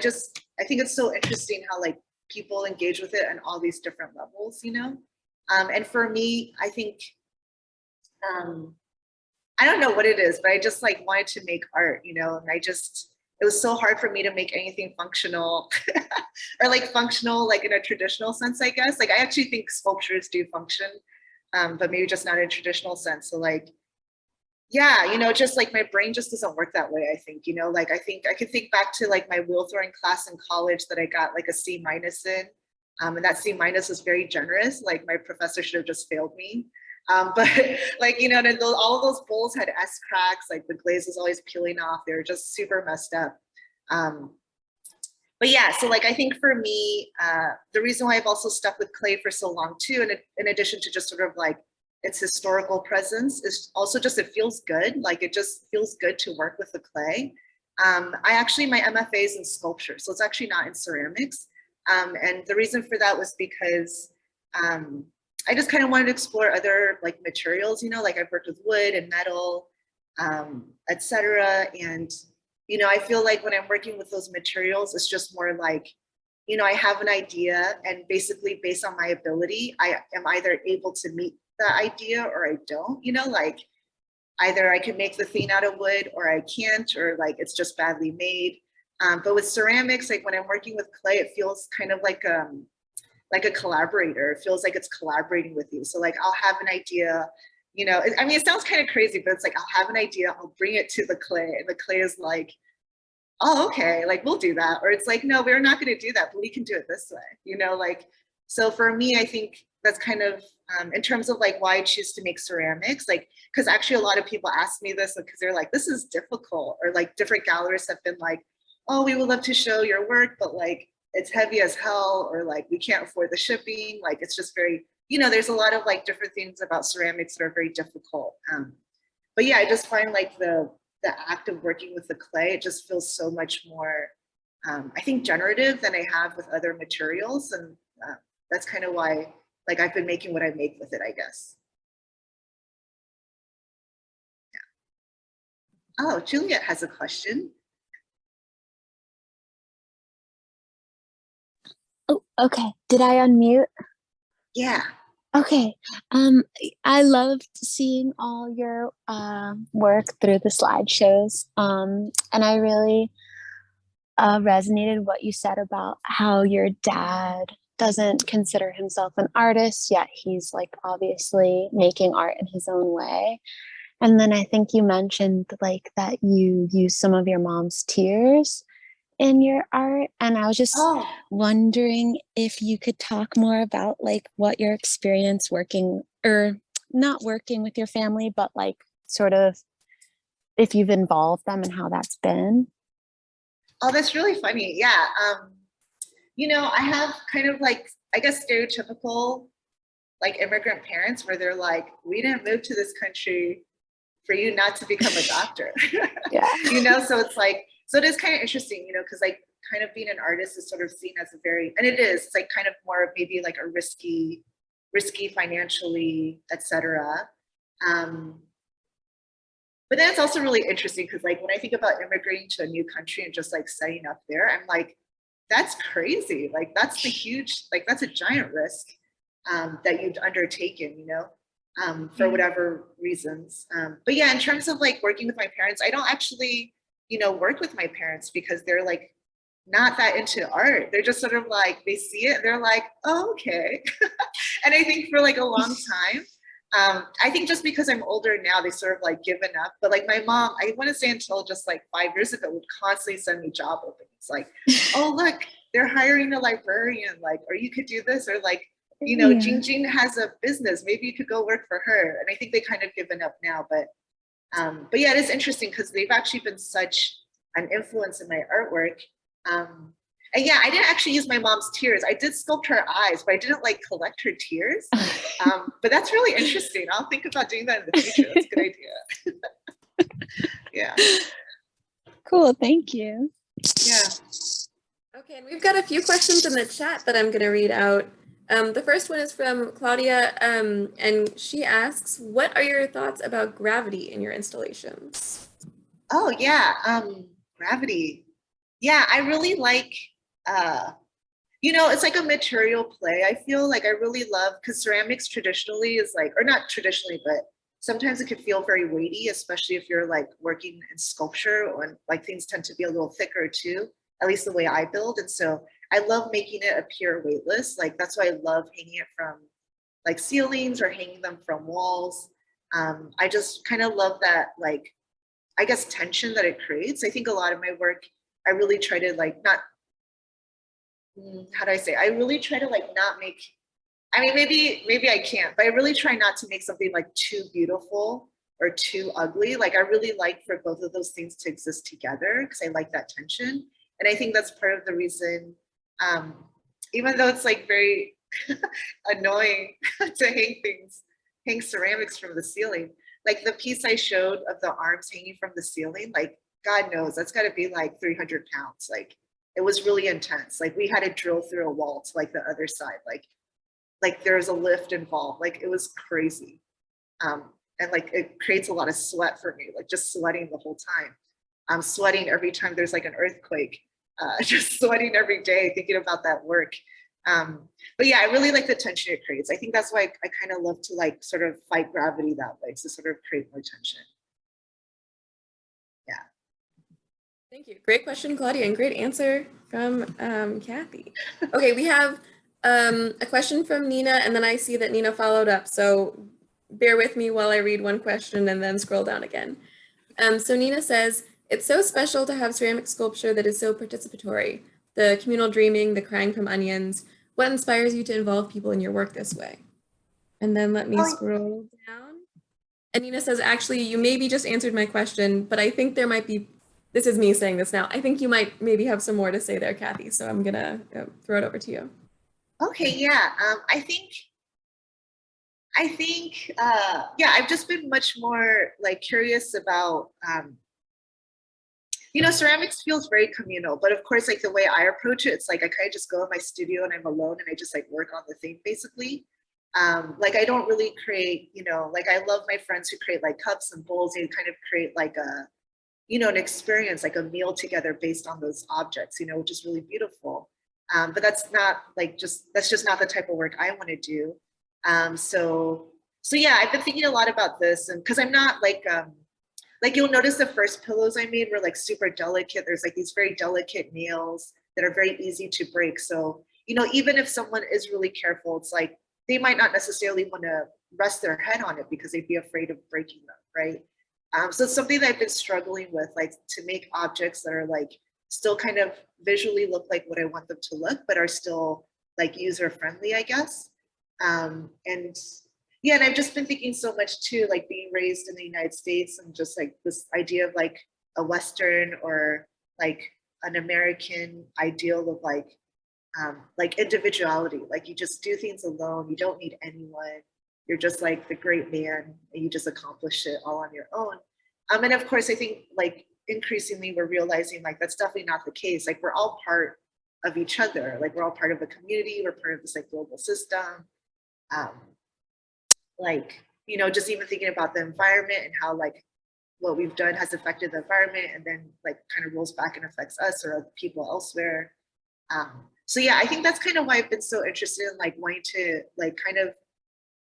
think it's so interesting how like people engage with it on all these different levels, you know? And for me, I think, I don't know what it is, but I just like wanted to make art, you know, and it was so hard for me to make anything functional or like functional, like in a traditional sense, I guess. Like I actually think sculptures do function, but maybe just not in a traditional sense. So like, yeah, you know, just like my brain just doesn't work that way, I think, you know, like I think I could think back to like my wheel throwing class in college that I got like a C- in. And that C- was very generous. Like my professor should have just failed me. But like, you know, all of those bowls had S cracks, like the glaze was always peeling off. They were just super messed up. But yeah, so like, I think for me, the reason why I've also stuck with clay for so long too, and in addition to just sort of like its historical presence, is also just, it feels good. Like it just feels good to work with the clay. My MFA is in sculpture, so it's actually not in ceramics. And the reason for that was because I just kind of wanted to explore other like materials, you know, like I've worked with wood and metal, etc. And, you know, I feel like when I'm working with those materials, it's just more like, you know, I have an idea and basically based on my ability, I am either able to meet the idea or I don't, you know, like either I can make the thing out of wood or I can't, or like it's just badly made. But with ceramics, like when I'm working with clay, it feels kind of like a collaborator. It feels like it's collaborating with you. So like I'll have an idea, you know, I mean, it sounds kind of crazy, but it's like I'll have an idea, I'll bring it to the clay, and the clay is like, oh, okay, like we'll do that. Or it's like, no, we're not going to do that, but we can do it this way, you know, like, so for me, I think that's kind of, in terms of like why I choose to make ceramics, like, because actually a lot of people ask me this because they're like, this is difficult, or like different galleries have been like, oh, we would love to show your work, but like, it's heavy as hell, or like, we can't afford the shipping. Like, it's just very, you know, there's a lot of like different things about ceramics that are very difficult. But yeah, I just find like the act of working with the clay, it just feels so much more, I think, generative than I have with other materials. And that's kind of why like I've been making what I make with it, I guess. Yeah. Oh, Juliet has a question. Oh, okay. Did I unmute? Yeah. Okay. I loved seeing all your work through the slideshows. And I really resonated what you said about how your dad doesn't consider himself an artist, yet he's like obviously making art in his own way. And then I think you mentioned like that you use some of your mom's tears in your art, and I was just wondering if you could talk more about like what your experience working, or not working with your family, but like sort of if you've involved them and how that's been. Oh, that's really funny. Yeah. You know, I have kind of like, I guess, stereotypical like immigrant parents where they're like, we didn't move to this country for you not to become a doctor. Yeah. You know, so it's like, So it is kind of interesting, you know, because like kind of being an artist is sort of seen as a very, and it is, it's like kind of more maybe like a risky financially, etc. But then it's also really interesting because like when I think about immigrating to a new country and just like setting up there, I'm like, that's crazy. Like that's the huge, like that's a giant risk that you've undertaken, you know, for whatever reasons. But yeah, in terms of like working with my parents, I don't actually, you know, work with my parents because they're like not that into art. They're just sort of like, they see it and they're like, oh, okay. And I think for like a long time, I think just because I'm older now, they sort of like given up. But like my mom, I want to say until just like 5 years ago, would constantly send me job openings. Like, oh, look, they're hiring a librarian, like, or you could do this, or like, you know, Jing Jing has a business, maybe you could go work for her. And I think they kind of given up now, but yeah, it is interesting because they've actually been such an influence in my artwork. And yeah, I didn't actually use my mom's tears. I did sculpt her eyes, but I didn't like collect her tears. But that's really interesting. I'll think about doing that in the future. That's a good idea. Yeah. Cool, thank you. Yeah. Okay, and we've got a few questions in the chat that I'm going to read out. The first one is from Claudia, and she asks, what are your thoughts about gravity in your installations? Oh, yeah. Gravity. Yeah, I really like, you know, it's like a material play. I feel like I really love, because ceramics traditionally is like, or not traditionally, but sometimes it could feel very weighty, especially if you're like working in sculpture, or like things tend to be a little thicker too, at least the way I build. And so I love making it appear weightless. Like that's why I love hanging it from like ceilings or hanging them from walls. I just kind of love that, like, I guess, tension that it creates. I think a lot of my work, I really try to like not, how do I say, I really try to like not make, I mean, maybe I can't, but I really try not to make something like too beautiful or too ugly. Like I really like for both of those things to exist together because I like that tension. And I think that's part of the reason, even though it's like very annoying to hang ceramics from the ceiling, like the piece I showed of the arms hanging from the ceiling, like God knows that's got to be like 300 pounds. Like it was really intense. Like we had to drill through a wall to like the other side. Like there's a lift involved. Like it was crazy. And like it creates a lot of sweat for me, like just sweating the whole time. I'm sweating every time there's like an earthquake, just sweating every day thinking about that work. But yeah, I really like the tension it creates. I think that's why I kind of love to like sort of fight gravity that way, to sort of create more tension. Yeah. Thank you. Great question, Claudia, and great answer from Cathy. Okay, we have a question from Nina, and then I see that Nina followed up. So bear with me while I read one question and then scroll down again. So Nina says, it's so special to have ceramic sculpture that is so participatory. The communal dreaming, the crying from onions. What inspires you to involve people in your work this way? And then let me scroll down. And Nina says, actually, you maybe just answered my question, but I think there might be, this is me saying this now, I think you might maybe have some more to say there, Cathy. So I'm gonna throw it over to you. Okay, yeah. I think, yeah, I've just been much more like curious about, you know, ceramics feels very communal, but of course, like the way I approach it, it's like I kind of just go in my studio and I'm alone and I just like work on the thing basically. Like I don't really create, you know, like I love my friends who create like cups and bowls and kind of create like a, you know, an experience, like a meal together based on those objects, you know, which is really beautiful. But that's not like that's just not the type of work I want to do. So yeah, I've been thinking a lot about this, and because I'm not like you'll notice the first pillows I made were like super delicate. There's like these very delicate nails that are very easy to break. So, you know, even if someone is really careful, it's like they might not necessarily want to rest their head on it because they'd be afraid of breaking them, right? So it's something that I've been struggling with, like to make objects that are like still kind of visually look like what I want them to look, but are still like user friendly, I guess. And yeah, and I've just been thinking so much too, like being raised in the United States and just like this idea of like a Western or like an American ideal of like individuality, like you just do things alone, you don't need anyone, you're just like the great man and you just accomplish it all on your own. And of course, I think like increasingly we're realizing like that's definitely not the case. Like we're all part of each other. Like we're all part of a community. We're part of this like global system. Like, you know, just even thinking about the environment and how like what we've done has affected the environment and then like kind of rolls back and affects us or people elsewhere. So yeah, I think that's kind of why I've been so interested in like wanting to like kind of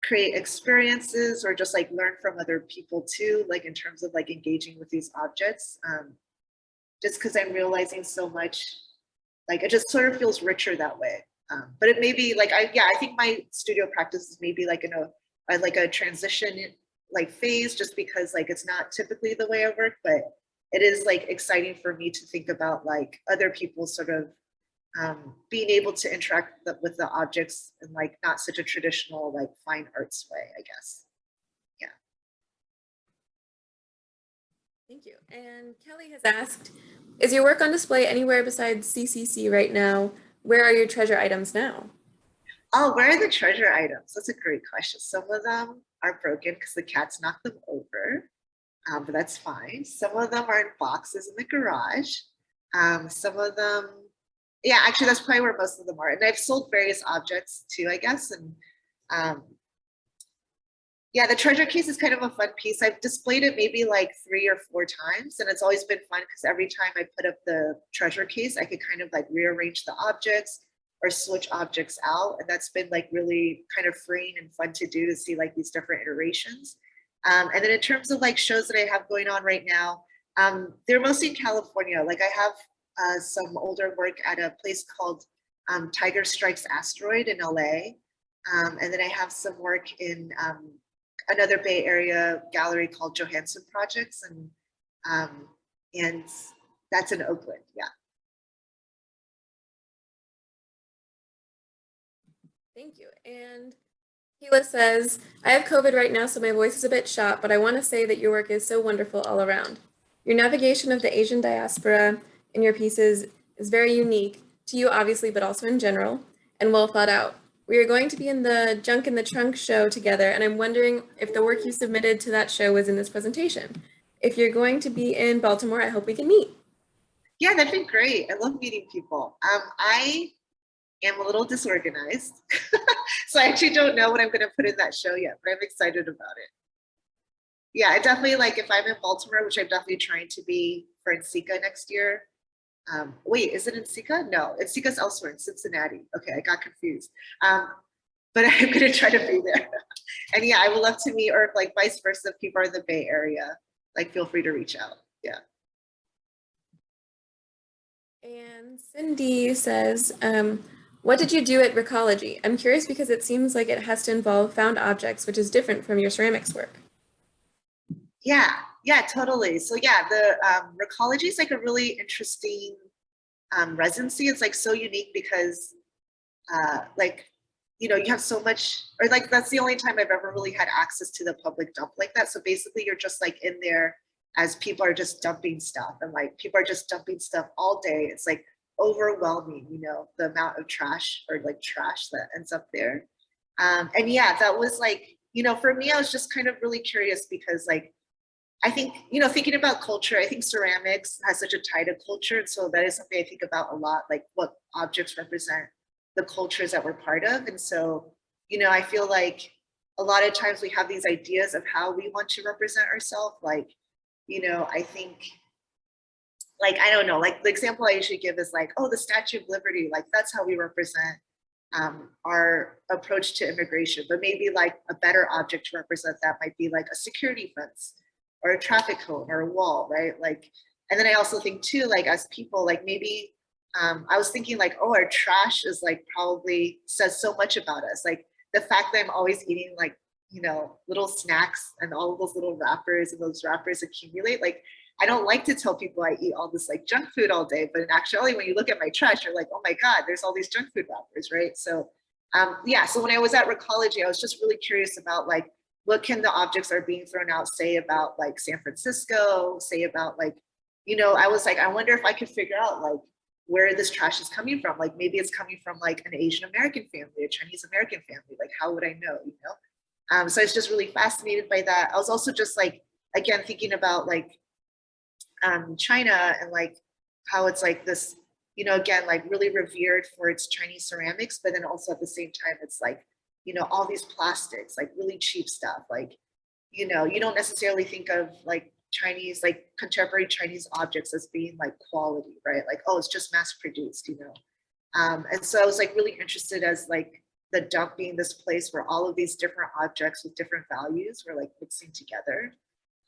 create experiences or just like learn from other people too, like in terms of like engaging with these objects. Just because I'm realizing so much, like it just sort of feels richer that way. But it may be like, I think my studio practice is maybe like in a transition like phase, just because like it's not typically the way I work, but it is like exciting for me to think about like other people sort of being able to interact with the objects in like not such a traditional like fine arts way, I guess. Yeah. Thank you. And Kelly has asked, is your work on display anywhere besides CCC right now? Where are your treasure items now? Oh, where are the treasure items? That's a great question. Some of them are broken because the cats knocked them over, but that's fine. Some of them are in boxes in the garage. Some of them, yeah, actually that's probably where most of them are. And I've sold various objects too, I guess. And yeah, the treasure case is kind of a fun piece. I've displayed it maybe like 3 or 4 times, and it's always been fun because every time I put up the treasure case, I could kind of like rearrange the objects or switch objects out. And that's been like really kind of freeing and fun to do, to see like these different iterations. And then in terms of like shows that I have going on right now, they're mostly in California. Like I have some older work at a place called Tiger Strikes Asteroid in LA. And then I have some work in another Bay Area gallery called Johansson Projects, and that's in Oakland. Yeah. Thank you. And Keela says, I have COVID right now, so my voice is a bit shot, but I want to say that your work is so wonderful all around. Your navigation of the Asian diaspora in your pieces is very unique to you, obviously, but also in general, and well thought out. We are going to be in the Junk in the Trunk show together, and I'm wondering if the work you submitted to that show was in this presentation. If you're going to be in Baltimore, I hope we can meet. Yeah, that'd be great. I love meeting people. I am a little disorganized, so I actually don't know what I'm going to put in that show yet, but I'm excited about it. Yeah, I definitely, like, if I'm in Baltimore, which I'm definitely trying to be for NCECA next year. Wait, is it NCECA? No, NCECA's elsewhere in Cincinnati. Okay, I got confused. But I'm going to try to be there. And yeah, I would love to meet, or like vice versa, if people are in the Bay Area, like feel free to reach out. Yeah. And Cindy says, what did you do at Recology? I'm curious because it seems like it has to involve found objects, which is different from your ceramics work. Yeah, totally. So yeah, the Recology is like a really interesting residency. It's like so unique because like, you know, you have so much, or like that's the only time I've ever really had access to the public dump like that. So basically you're just like in there as people are just dumping stuff, and like people are just dumping stuff all day. It's like overwhelming, you know, the amount of trash or like trash that ends up there. And yeah, that was like, you know, for me, I was just kind of really curious because like, I think, you know, thinking about culture, I think ceramics has such a tie to culture. And so that is something I think about a lot, like what objects represent the cultures that we're part of. And so, you know, I feel like a lot of times we have these ideas of how we want to represent ourselves. Like, you know, I think, like, I don't know, like the example I usually give is like, oh, the Statue of Liberty, like that's how we represent our approach to immigration. But maybe like a better object to represent that might be like a security fence or a traffic cone or a wall, right? Like, and then I also think too, like as people, like maybe I was thinking like, oh, our trash is like probably says so much about us. Like the fact that I'm always eating like, you know, little snacks and all of those little wrappers, and those wrappers accumulate. Like, I don't like to tell people I eat all this like junk food all day, but in actuality, when you look at my trash, you're like, oh my God, there's all these junk food wrappers, right? So yeah, so when I was at Recology, I was just really curious about like, what can the objects that are being thrown out say about like San Francisco, say about like, you know, I was like, I wonder if I could figure out like where this trash is coming from. Like maybe it's coming from like an Asian American family, a Chinese American family. Like how would I know, you know? So I was just really fascinated by that. I was also just like, again, thinking about like China, and like how it's like this, you know, again, like really revered for its Chinese ceramics, but then also at the same time, it's like, you know, all these plastics, like really cheap stuff. Like, you know, you don't necessarily think of like Chinese, like contemporary Chinese objects as being like quality, right? Like, oh, it's just mass produced, you know? And so I was like really interested as like the dump being this place where all of these different objects with different values were like mixing together.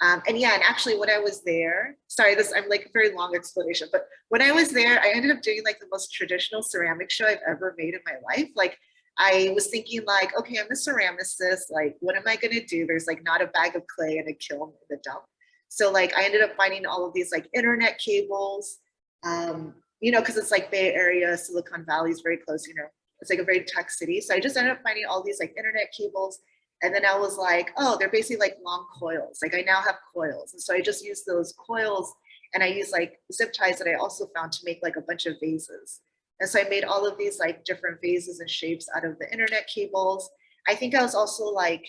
And yeah, and actually when I was there, sorry, this, I'm like a very long explanation, but when I was there, I ended up doing like the most traditional ceramic show I've ever made in my life. Like I was thinking like, okay, I'm a ceramicist, like what am I gonna do? There's like not a bag of clay and a kiln in the dump. So like I ended up finding all of these like internet cables, you know, because it's like Bay Area, Silicon Valley is very close, you know, it's like a very tech city. So I just ended up finding all these like internet cables. And then I was like, oh, they're basically like long coils. Like I now have coils. And so I just used those coils and I used like zip ties that I also found to make like a bunch of vases. And so I made all of these like different vases and shapes out of the internet cables. I think I was also like,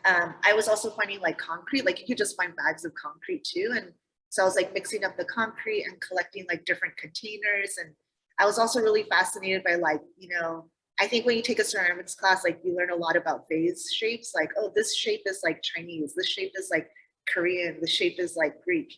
I was also finding like concrete, like you could just find bags of concrete too. And so I was like mixing up the concrete and collecting like different containers. And I was also really fascinated by like, you know, I think when you take a ceramics class, like you learn a lot about vase shapes, like, oh, this shape is like Chinese, this shape is like Korean, the shape is like Greek.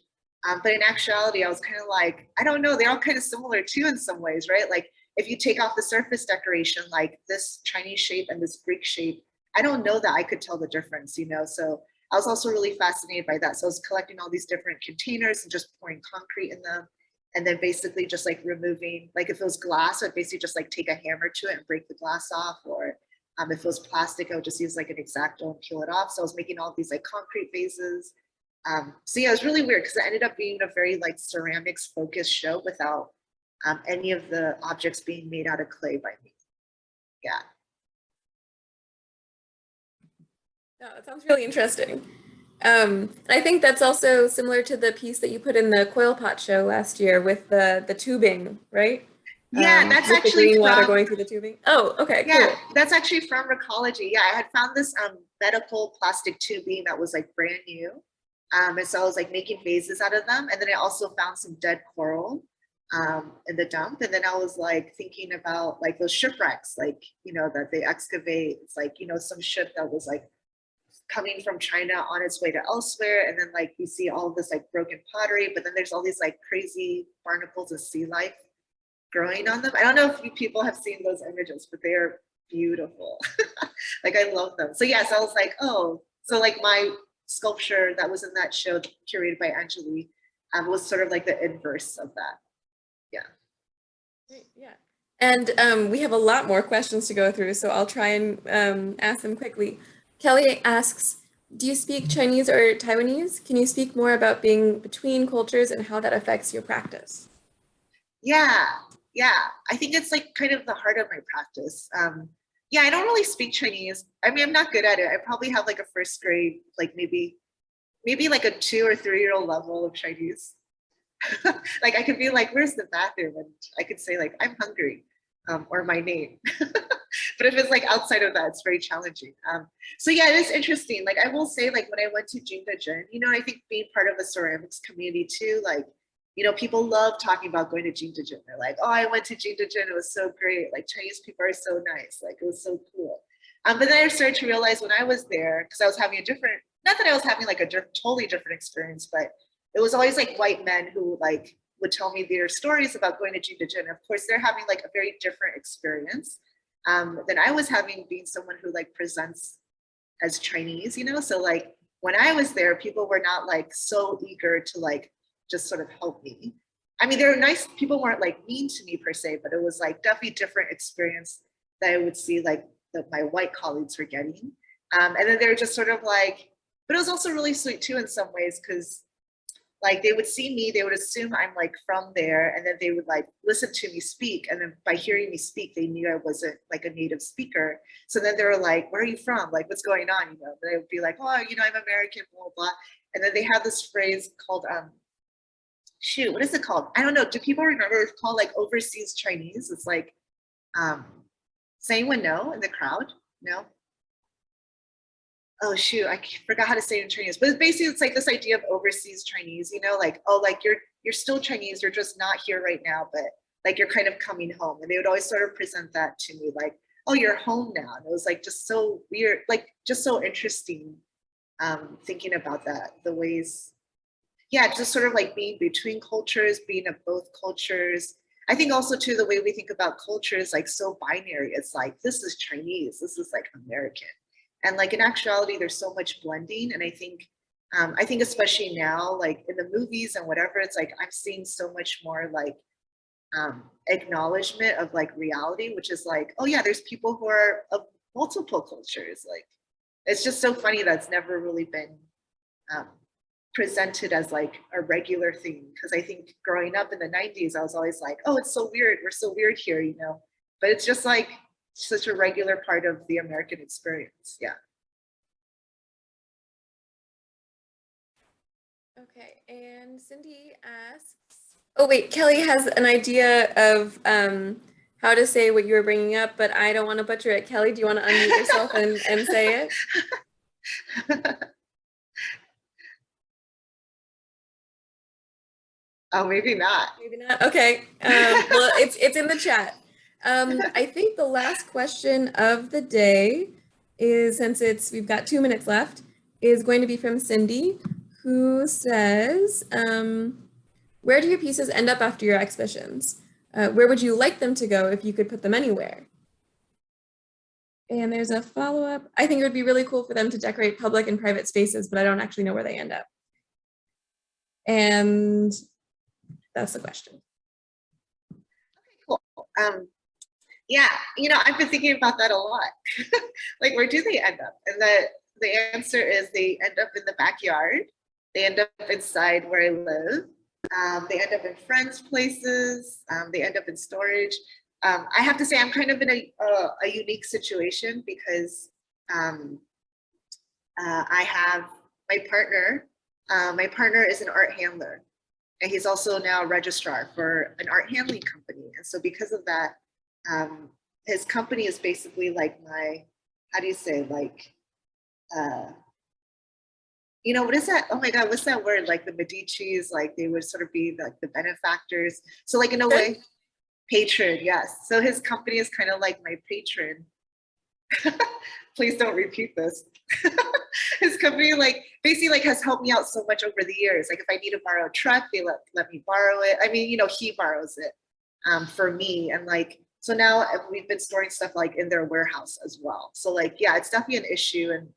But in actuality, I was kind of like, I don't know, they're all kind of similar too in some ways, right? Like if you take off the surface decoration, like this Chinese shape and this Greek shape, I don't know that I could tell the difference, you know? So I was also really fascinated by that. So I was collecting all these different containers and just pouring concrete in them. And then basically just like removing, like if it was glass, I'd basically just like take a hammer to it and break the glass off. Or if it was plastic, I would just use like an X-Acto and peel it off. So I was making all these like concrete vases. So yeah, it was really weird because it ended up being a very like ceramics focused show without any of the objects being made out of clay by me. Yeah. Yeah, that sounds really interesting. I think that's also similar to the piece that you put in the coil pot show last year with the tubing, right? Yeah, that's with the actually green water from, going through the tubing. Oh, okay, yeah, cool. that's actually from Recology. Yeah, I had found this medical plastic tubing that was like brand new. And so I was like making vases out of them. And then I also found some dead coral in the dump. And then I was like thinking about like those shipwrecks, like, you know, that they excavate. It's like, you know, some ship that was like coming from China on its way to elsewhere. And then like you see all of this like broken pottery, but then there's all these like crazy barnacles of sea life growing on them. I don't know if you people have seen those images, but they are beautiful. Like I love them. So yes, I was like, oh, so like my sculpture that was in that show curated by Angeli was sort of like the inverse of that. Yeah. Great, yeah. And we have a lot more questions to go through, so I'll try and ask them quickly. Kelly asks, do you speak Chinese or Taiwanese? Can you speak more about being between cultures and how that affects your practice? Yeah, yeah. I think it's like kind of the heart of my practice. Yeah, I don't really speak Chinese. I mean, I'm not good at it. I probably have like a first grade, like maybe like a 2 or 3-year-old level of Chinese. Like I could be like, where's the bathroom? And I could say like, I'm hungry, or my name. But if it's like outside of that, it's very challenging. So yeah, it is interesting. Like I will say like when I went to Jingdezhen, you know, I think being part of a ceramics community too, like, you know, people love talking about going to Jingdezhen. They're like, oh, I went to Jingdezhen, it was so great. Like Chinese people are so nice. Like it was so cool. But then I started to realize when I was there, because I was having a different, not that I was having like a totally different experience, but it was always like white men who like would tell me their stories about going to Jingdezhen. Of course, they're having like a very different experience than I was having, being someone who like presents as Chinese, you know? So like when I was there, people were not like so eager to like just sort of help me. I mean, they're nice, people weren't like mean to me per se, but it was like definitely different experience that I would see like that my white colleagues were getting. And then they were just sort of like, but it was also really sweet too in some ways, because like they would see me, they would assume I'm like from there, and then they would like listen to me speak, and then by hearing me speak, they knew I wasn't like a native speaker. So then they were like, where are you from? Like, what's going on? You know, they would be like, oh, you know, I'm American, blah, blah. And then they have this phrase called, shoot, what is it called? I don't know. Do people remember? It's called like overseas Chinese. It's like, does anyone know in the crowd? No? oh shoot, forgot how to say it in Chinese, but basically it's like this idea of overseas Chinese, you know, like, oh, like you're still Chinese, you're just not here right now, but like you're kind of coming home. And they would always sort of present that to me like, oh, you're home now. And it was like just so weird, like just so interesting, thinking about that, the ways, yeah, just sort of like being between cultures, being of both cultures. I think also too, the way we think about culture is like so binary. It's like, this is Chinese, this is like American. And like in actuality, there's so much blending. And I think especially now, like in the movies and whatever, it's like, I'm seeing so much more like acknowledgement of like reality, which is like, oh yeah, there's people who are of multiple cultures. Like, it's just so funny that's never really been presented as like a regular thing. Because I think growing up in the 90s, I was always like, oh, it's so weird. We're so weird here, you know? But it's just like such a regular part of the American experience. Yeah. Okay, and Cindy asks, oh wait, Kelly has an idea of how to say what you were bringing up, but I don't want to butcher it. Kelly, do you want to unmute yourself and say it? Oh, maybe not. Maybe not. Okay. Well, it's in the chat. I think the last question of the day is, since we've got 2 minutes left, is going to be from Cindy, who says, where do your pieces end up after your exhibitions? Where would you like them to go if you could put them anywhere? And there's a follow-up. I think it would be really cool for them to decorate public and private spaces, but I don't actually know where they end up. And that's the question. Okay, cool. Yeah, you know, I've been thinking about that a lot. Like, where do they end up? And the answer is they end up in the backyard. They end up inside where I live. They end up in friends' places. They end up in storage. I have to say I'm kind of in a unique situation because I have my partner. My partner is an art handler, and he's also now a registrar for an art handling company. And so because of that, his company is basically like my, how do you say, like, you know, what is that? Oh my God, what's that word? Like the Medicis, like they would sort of be like the benefactors. So like in a way, patron, yes. So his company is kind of like my patron. Please don't repeat this. His company like basically like has helped me out so much over the years. Like if I need to borrow a truck, they let me borrow it. I mean, you know, he borrows it for me. And like, so now we've been storing stuff like in their warehouse as well. So like, yeah, it's definitely an issue. And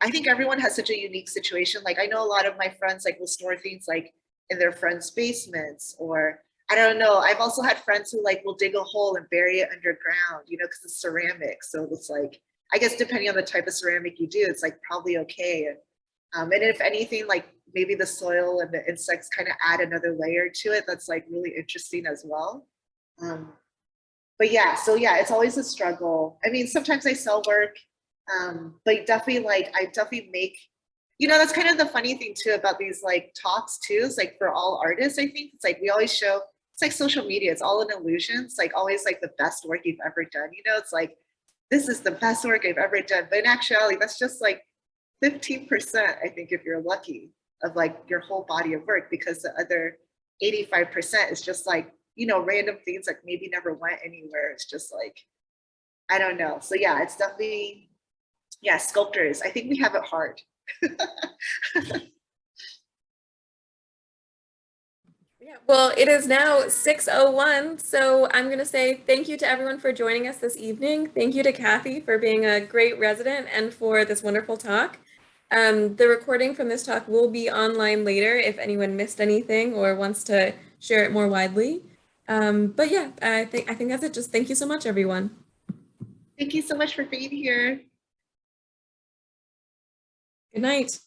I think everyone has such a unique situation. Like I know a lot of my friends like will store things like in their friends' basements, or I don't know. I've also had friends who like will dig a hole and bury it underground, you know, because it's ceramic. So it's like, I guess depending on the type of ceramic you do, it's like probably okay. And if anything, like maybe the soil and the insects kind of add another layer to it. That's like really interesting as well. But yeah, so yeah, it's always a struggle. I mean, sometimes I sell work, but definitely like, I definitely make, you know, that's kind of the funny thing too about these like talks too, is like for all artists, I think it's like, we always show, it's like social media, it's all an illusion. It's like always like the best work you've ever done. You know, it's like, this is the best work I've ever done. But in actuality, that's just like 15%, I think, if you're lucky, of like your whole body of work, because the other 85% is just like, you know, random things that maybe never went anywhere. It's just like, I don't know. So yeah, it's definitely, yeah, sculptors, I think we have it hard. Yeah, well, it is now 6:01, so I'm going to say thank you to everyone for joining us this evening. Thank you to Cathy for being a great resident and for this wonderful talk. The recording from this talk will be online later if anyone missed anything or wants to share it more widely. But yeah, I think that's it. Just thank you so much, everyone. Thank you so much for being here. Good night.